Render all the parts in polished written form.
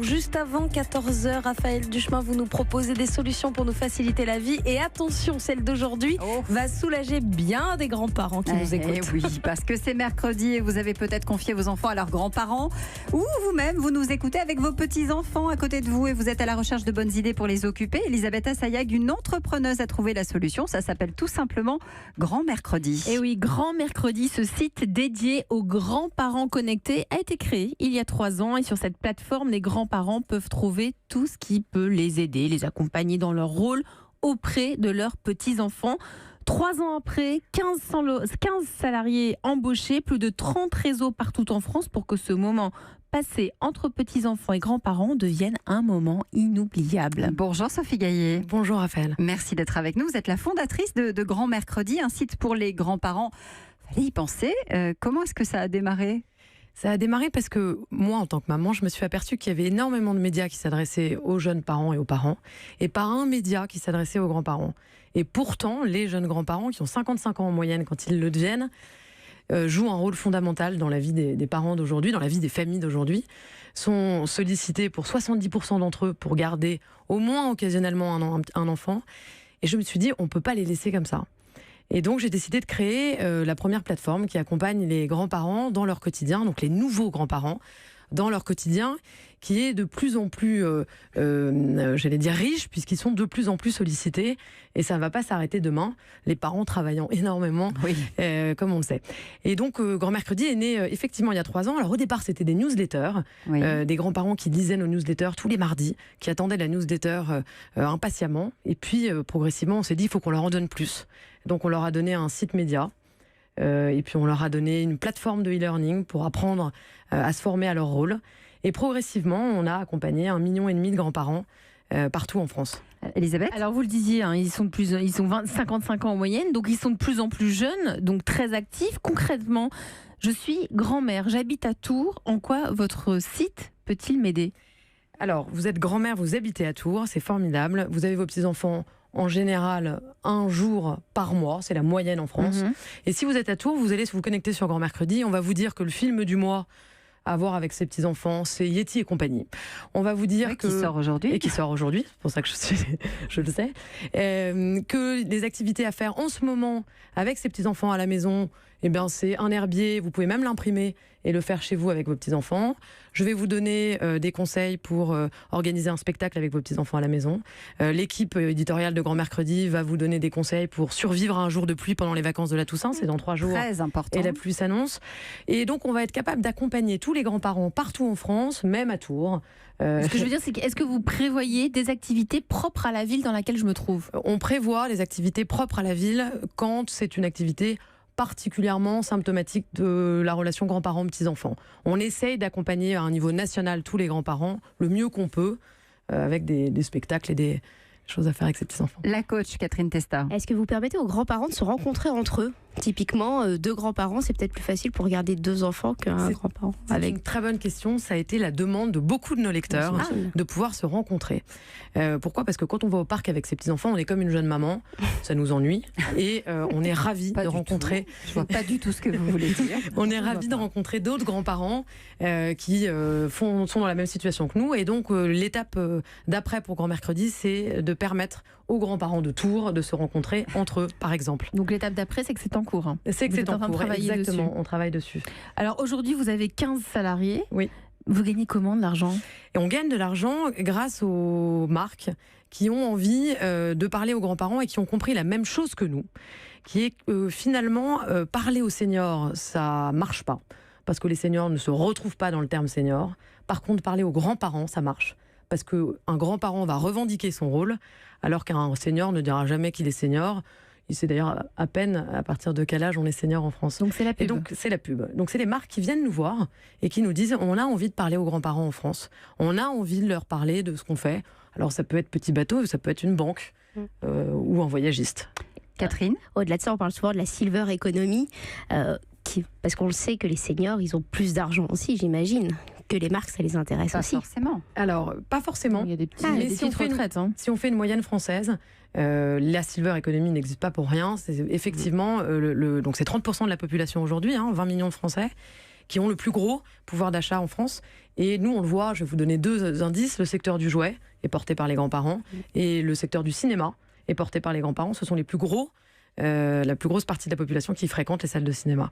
jour. Juste avant 14h, Raphaël Duchemin, vous nous proposez des solutions pour nous faciliter la vie. Et attention, celle d'aujourd'hui va soulager bien des grands-parents qui nous écoutent. Oui, parce que c'est mercredi et vous avez peut-être confié vos enfants à leurs grands-parents. Ou vous-même, vous nous écoutez avec vos petits-enfants à côté de vous et vous êtes à la recherche de bonnes idées pour les occuper. Elisabeth Assayag, une entrepreneuse, a trouvé la solution. Ça s'appelle tout simplement Grand Mercredi. Et oui, Grand Mercredi, ce site dédié aux grands-parents connectés a été créé il y a 3 ans. Et sur cette plateforme, les grands-parents peuvent trouver tout ce qui peut les aider, les accompagner dans leur rôle auprès de leurs petits-enfants. 3 ans après, 15 salariés embauchés, plus de 30 réseaux partout en France pour que ce moment passé entre petits-enfants et grands-parents devienne un moment inoubliable. Bonjour Sophie Gaillet. Bonjour Raphaël. Merci d'être avec nous. Vous êtes la fondatrice de Grand Mercredi, un site pour les grands-parents. Fallait y penser. Comment est-ce que ça a démarré ? Ça a démarré parce que moi, en tant que maman, je me suis aperçue qu'il y avait énormément de médias qui s'adressaient aux jeunes parents et aux parents, et pas un média qui s'adressait aux grands-parents. Et pourtant, les jeunes grands-parents, qui ont 55 ans en moyenne quand ils le deviennent, jouent un rôle fondamental dans la vie des parents d'aujourd'hui, dans la vie des familles d'aujourd'hui, sont sollicités pour 70% d'entre eux pour garder au moins occasionnellement un enfant. Et je me suis dit, on ne peut pas les laisser comme ça. Et donc, j'ai décidé de créer la première plateforme qui accompagne les grands-parents dans leur quotidien, donc les nouveaux grands-parents dans leur quotidien, qui est de plus en plus, j'allais dire riche, puisqu'ils sont de plus en plus sollicités. Et ça ne va pas s'arrêter demain, les parents travaillant énormément, comme on le sait. Et donc, Grand Mercredi est né effectivement il y a 3 ans. Alors au départ, c'était des newsletters, des grands-parents qui lisaient nos newsletters tous les mardis, qui attendaient la newsletter impatiemment. Et puis, progressivement, on s'est dit, il faut qu'on leur en donne plus. Donc on leur a donné un site média, et puis on leur a donné une plateforme de e-learning pour apprendre à se former à leur rôle. Et progressivement, on a accompagné 1,5 million de grands-parents partout en France. Elisabeth ? Alors vous le disiez, ils sont 55 ans en moyenne, donc ils sont de plus en plus jeunes, donc très actifs. Concrètement, je suis grand-mère, j'habite à Tours. En quoi votre site peut-il m'aider ? Alors, vous êtes grand-mère, vous habitez à Tours, c'est formidable. Vous avez vos petits-enfants en général 1 jour par mois, c'est la moyenne en France. Et si vous êtes à Tours, vous allez vous connecter sur Grand Mercredi, on va vous dire que le film du mois à voir avec ses petits-enfants, c'est Yeti et compagnie. On va vous dire qui sort aujourd'hui. Et qui sort aujourd'hui, c'est pour ça que je le sais. Que les activités à faire en ce moment avec ses petits-enfants à la maison, eh bien, c'est un herbier, vous pouvez même l'imprimer et le faire chez vous avec vos petits-enfants. Je vais vous donner des conseils pour organiser un spectacle avec vos petits-enfants à la maison. L'équipe éditoriale de Grand Mercredi va vous donner des conseils pour survivre à un jour de pluie pendant les vacances de la Toussaint. C'est dans 3 jours. Très important. Et la pluie s'annonce. Et donc, on va être capable d'accompagner tous les grands-parents partout en France, même à Tours. Ce que je veux dire, c'est est-ce que vous prévoyez des activités propres à la ville dans laquelle je me trouve ? On prévoit les activités propres à la ville quand c'est une activité particulièrement symptomatique de la relation grands-parents-petits-enfants. On essaye d'accompagner à un niveau national tous les grands-parents le mieux qu'on peut, avec des spectacles et des choses à faire avec ses petits-enfants. La coach Catherine Testa. Est-ce que vous permettez aux grands-parents de se rencontrer entre eux ? Typiquement, 2 grands-parents, c'est peut-être plus facile pour garder 2 enfants qu'un grand-parent. C'est une très bonne question. Ça a été la demande de beaucoup de nos lecteurs de pouvoir se rencontrer. Pourquoi ? Parce que quand on va au parc avec ses petits-enfants, on est comme une jeune maman. Ça nous ennuie. Et on est ravis de rencontrer... Je vois pas du tout ce que vous voulez dire. On est ravis de rencontrer d'autres grands-parents qui sont dans la même situation que nous. Et donc, l'étape d'après pour Grand Mercredi, c'est de permettre aux grands-parents de Tours de se rencontrer entre eux, par exemple. Donc l'étape d'après, c'est que c'est en cours. C'est que c'est en cours, exactement. Dessus. On travaille dessus. Alors aujourd'hui, vous avez 15 salariés. Oui. Vous gagnez comment de l'argent ? Et on gagne de l'argent grâce aux marques qui ont envie de parler aux grands-parents et qui ont compris la même chose que nous, qui est que finalement, parler aux seniors, ça marche pas, parce que les seniors ne se retrouvent pas dans le terme senior. Par contre, parler aux grands-parents, ça marche. Parce qu'un grand-parent va revendiquer son rôle, alors qu'un senior ne dira jamais qu'il est senior. Il sait d'ailleurs à peine à partir de quel âge on est senior en France. Donc c'est la pub. Et donc c'est la pub. Donc c'est les marques qui viennent nous voir et qui nous disent on a envie de parler aux grands-parents en France. On a envie de leur parler de ce qu'on fait. Alors ça peut être petit bateau, ça peut être une banque ou un voyagiste. Catherine ? Au-delà de ça, on parle souvent de la silver economy, parce qu'on le sait que les seniors, ils ont plus d'argent aussi, j'imagine. Que les marques, ça les intéresse pas aussi. Forcément. Alors, pas forcément. Il y a des petits, mais si on fait une moyenne française, la silver economy n'existe pas pour rien. C'est effectivement, donc c'est 30% de la population aujourd'hui, 20 millions de Français, qui ont le plus gros pouvoir d'achat en France. Et nous, on le voit, je vais vous donner 2 indices. Le secteur du jouet est porté par les grands-parents et le secteur du cinéma est porté par les grands-parents. Ce sont les plus gros, la plus grosse partie de la population qui fréquente les salles de cinéma.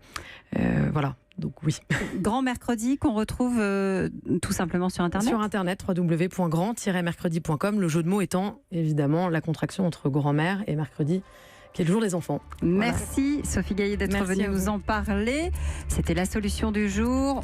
Voilà, donc oui. Grand Mercredi qu'on retrouve tout simplement sur Internet. Sur Internet, www.grand-mercredi.com. Le jeu de mots étant évidemment la contraction entre grand-mère et mercredi, qui est le jour des enfants. Merci Sophie Gaillet d'être venue nous en parler. C'était la solution du jour.